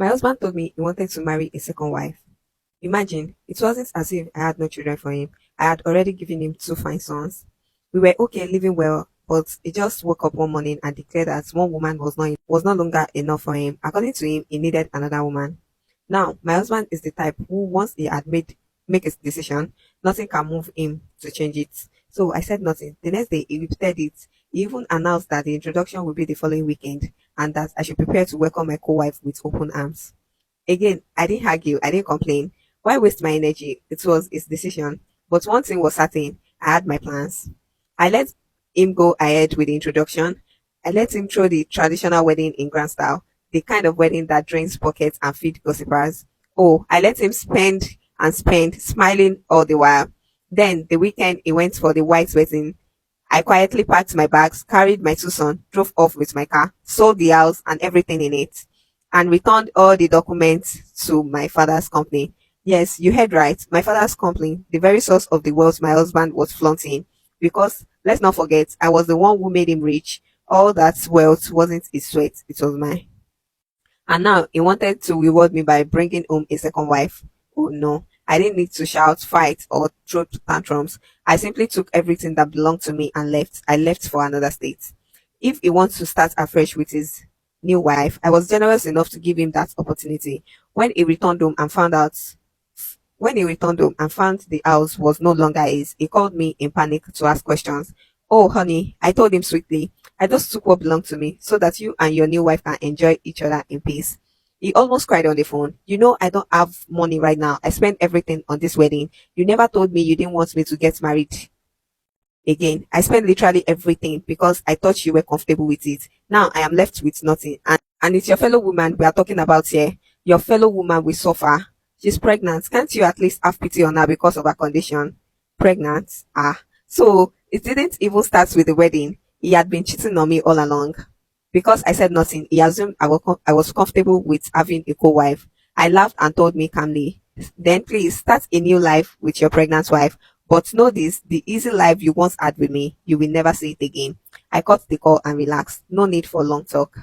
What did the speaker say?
My husband told me he wanted to marry a second wife. Imagine, it wasn't as if I had no children for him. I had already given him two fine sons. We were okay, living well, but he just woke up one morning and declared that one woman was no longer enough for him. According to him, he needed another woman. Now, my husband is the type who, once he had make his decision, nothing can move him to change it. So I said nothing. The next day, he repeated it. He even announced that the introduction would be the following weekend and that I should prepare to welcome my co-wife with open arms. Again, I didn't argue, I didn't complain. Why waste my energy? It was his decision. But one thing was certain, I had my plans. I let him go ahead with the introduction. I let him throw the traditional wedding in grand style, the kind of wedding that drains pockets and feed gossipers. Oh, I let him spend and spend, smiling all the while. Then the weekend he went for the white wedding. I quietly packed my bags, carried my two sons, drove off with my car, sold the house and everything in it, and returned all the documents to my father's company. Yes, you heard right. My father's company, the very source of the wealth my husband was flaunting. Because let's not forget, I was the one who made him rich. All that wealth wasn't his sweat, it was mine. And now he wanted to reward me by bringing home a second wife. Oh no, I didn't need to shout, fight, or throw tantrums. I simply took everything that belonged to me and left. I left for another state. If he wants to start afresh with his new wife, I was generous enough to give him that opportunity. When he returned home and found out when he returned home and found the house was no longer his, he called me in panic to ask questions. Oh, honey, I told him sweetly, I just took what belonged to me so that you and your new wife can enjoy each other in peace. He almost cried on the phone. You know, I don't have money right now. I spent everything on this wedding. You never told me you didn't want me to get married again. I spent literally everything because I thought you were comfortable with it. Now I am left with nothing. And it's your fellow woman we are talking about here. Your fellow woman will suffer. She's pregnant. Can't you at least have pity on her because of her condition? Pregnant? Ah. So it didn't even start with the wedding. He had been cheating on me all along. Because I said nothing, he assumed I was comfortable with having a co-wife. I laughed and told me calmly, then please start a new life with your pregnant wife. But know this, the easy life you once had with me, you will never see it again. I cut the call and relaxed. No need for long talk.